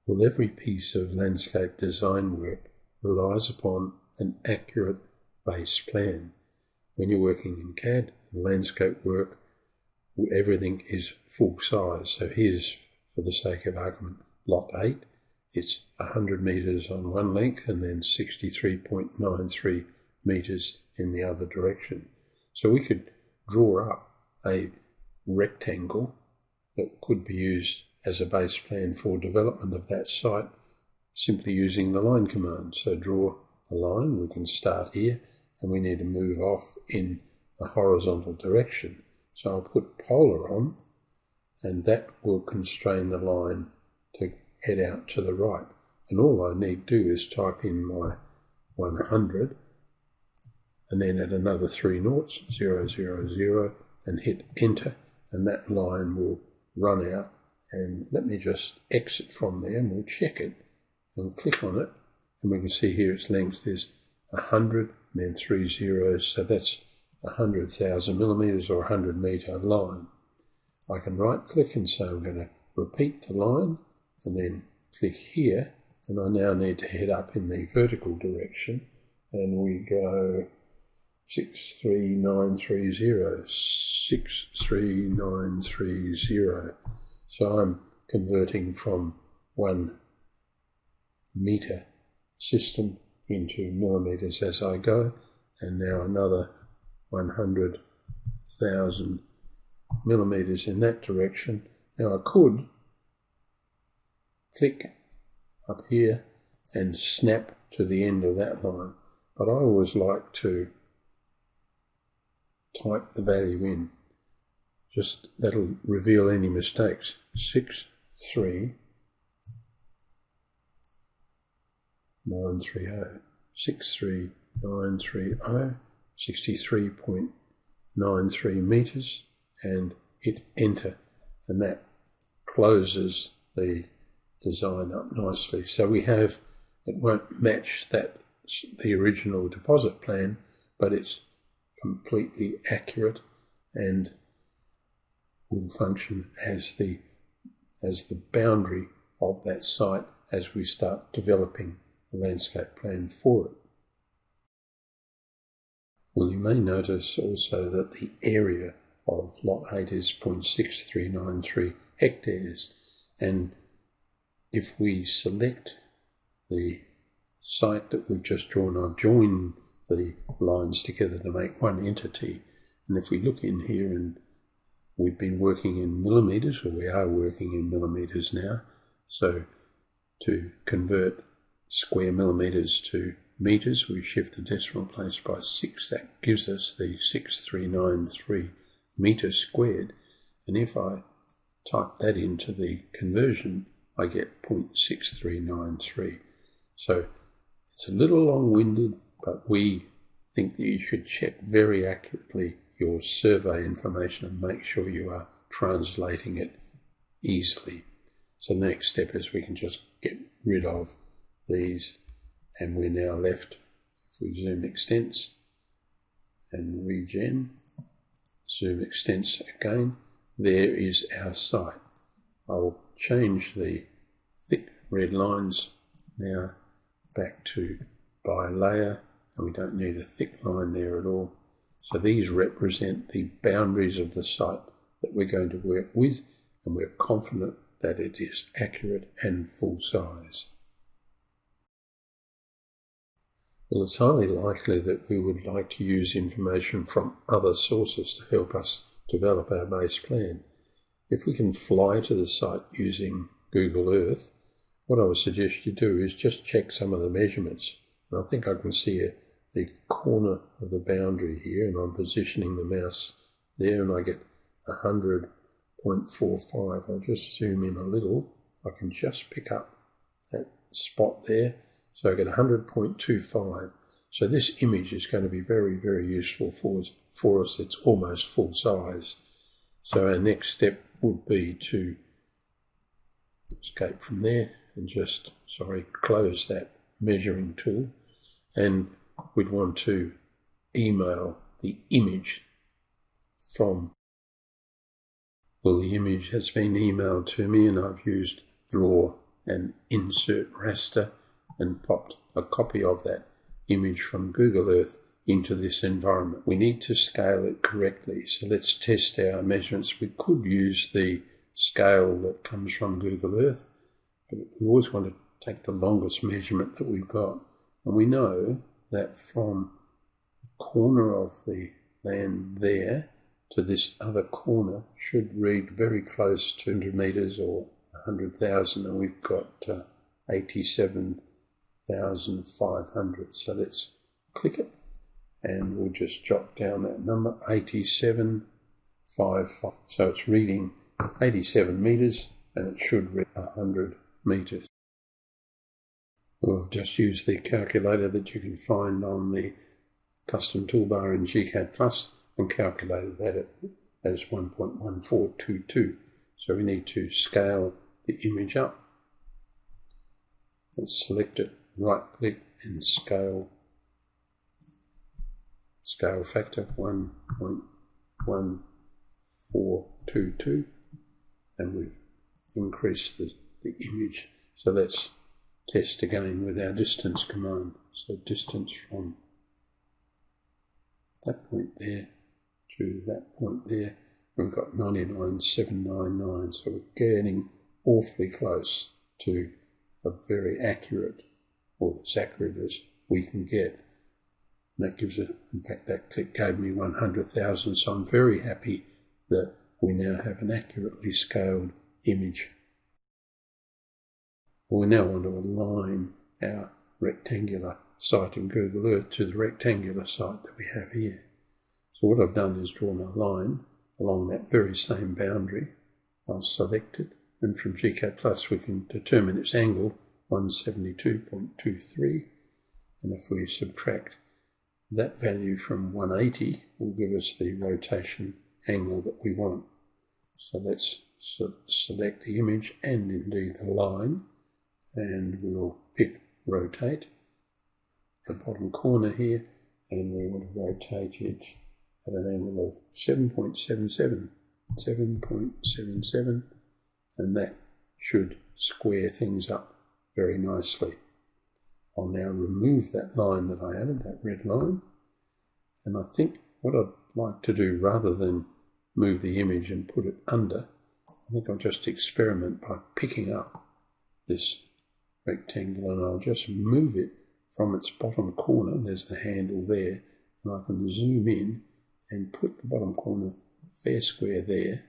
Well, every piece of landscape design work relies upon an accurate base plan. When you're working in CAD, landscape work, everything is full size. So here's, for the sake of argument, lot 8. It's 100 metres on one length and then 63.93 metres in the other direction. So we could draw up a rectangle that could be used as a base plan for development of that site simply using the line command. So draw a line, we can start here, and we need to move off in a horizontal direction. So I'll put polar on, and that will constrain the line to head out to the right. And all I need to do is type in my 100, and then add another 3 noughts, 0, 0, 0, and hit enter, and that line will run out. And let me just exit from there, and we'll check it, and click on it, and we can see here its length is 100, and then 3 zeros, so that's 100,000 millimeters or 100 meter line. I can right click and say I'm going to repeat the line, and then click here, and I now need to head up in the vertical direction, and we go 63930, 63930. So I'm converting from 1 meter system into millimeters as I go, and now another 100,000 millimeters in that direction. Now I could click up here and snap to the end of that line, but I always like to type the value in. Just that'll reveal any mistakes. 63930, 63930, 63.93 meters, and hit enter, and that closes the design up nicely. So we have, it won't match the original deposit plan, but it's completely accurate and will function as the boundary of that site as we start developing the landscape plan for it. Well, you may notice also that the area of lot 8 is 0.6393 hectares, and if we select the site that we've just drawn, I've joined the lines together to make one entity, and if we look in here, and we've been working in millimeters, or we are working in millimeters now, so to convert square millimeters to meters, we shift the decimal place by 6. That gives us the 6393 meters squared, and if I type that into the conversion, I get 0.6393. So it's a little long-winded, but we think that you should check very accurately your survey information and make sure you are translating it easily. So the next step is we can just get rid of these, and we're now left, if we zoom extents and regen, zoom extents again, there is our site. I'll change the thick red lines now back to by layer, and we don't need a thick line there at all. So these represent the boundaries of the site that we're going to work with, and we're confident that it is accurate and full size. Well, it's highly likely that we would like to use information from other sources to help us develop our base plan. If we can fly to the site using Google Earth, what I would suggest you do is just check some of the measurements. And I think I can see the corner of the boundary here, and I'm positioning the mouse there, and I get 100.45. I'll just zoom in a little. I can just pick up that spot there. So I get 100.25. So this image is going to be very, very useful for us. It's almost full size. So our next step would be to escape from there and just, close that measuring tool. And we'd want to email the image from, well, the image has been emailed to me, and I've used draw and insert raster and popped a copy of that image from Google Earth into this environment. We need to scale it correctly, so let's test our measurements. We could use the scale that comes from Google Earth, but we always want to take the longest measurement that we've got. And we know that from the corner of the land there to this other corner should read very close to 100 meters or 100,000, and we've got 87,500. So let's click it and we'll just jot down that number, 87,500. So it's reading 87 meters and it should read 100 meters. We'll just use the calculator that you can find on the custom toolbar in gCADPlus and calculated that as 1.1422. So we need to scale the image up. Let's select it, right click and scale factor 1.1422, and we've increased the image. So let's test again with our distance command. So distance from that point there to that point there, we've got 99,799. So we're getting awfully close to a very accurate, or as accurate as we can get. And that gives it, in fact, that click gave me 100,000. So I'm very happy that we now have an accurately scaled image. We now want to align our rectangular site in Google Earth to the rectangular site that we have here. So what I've done is drawn a line along that very same boundary. I'll select it, and from gCADPlus we can determine its angle, 172.23, and if we subtract that value from 180, will give us the rotation angle that we want. So let's select the image and indeed the line, and we'll pick rotate, the bottom corner here, and we want to rotate it at an angle of 7.77, and that should square things up very nicely. I'll now remove that line that I added, that red line, and I think what I'd like to do, rather than move the image and put it under, I think I'll just experiment by picking up this rectangle, and I'll just move it from its bottom corner. There's the handle there, and I can zoom in and put the bottom corner fair square there,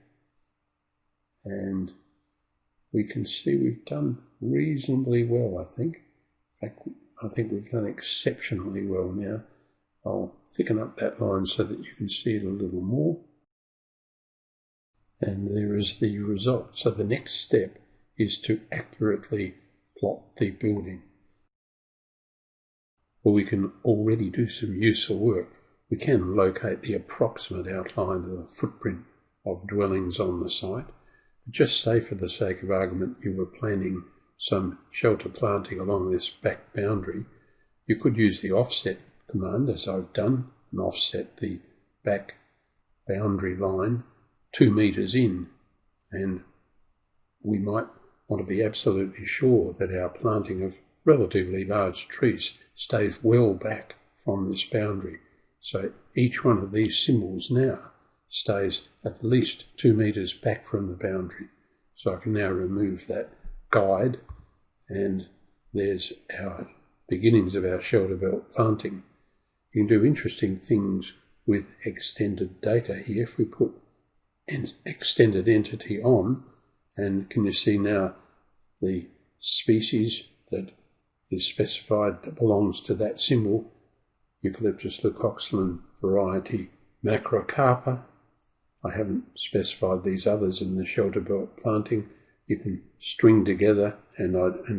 and we can see we've done reasonably well, I think. In fact, I think we've done exceptionally well now. I'll thicken up that line so that you can see it a little more. And there is the result. So the next step is to accurately plot the building. Well, we can already do some useful work. We can locate the approximate outline of the footprint of dwellings on the site. But just say for the sake of argument you were planning some shelter planting along this back boundary, you could use the offset command, as I've done, and offset the back boundary line 2 meters in, and we might want to be absolutely sure that our planting of relatively large trees stays well back from this boundary. So each one of these symbols now stays at least 2 meters back from the boundary. So I can now remove that guide, and there's our beginnings of our shelter belt planting. You can do interesting things with extended data here. If we put an extended entity on, and can you see now the species that is specified that belongs to that symbol, Eucalyptus leucoxylon variety macrocarpa. I haven't specified these others in the shelter belt planting. You can string together and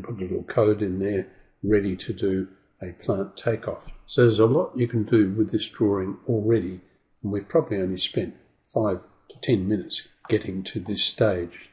put a little code in there ready to do a plant takeoff. So there's a lot you can do with this drawing already, and we've probably only spent 5 to 10 minutes getting to this stage.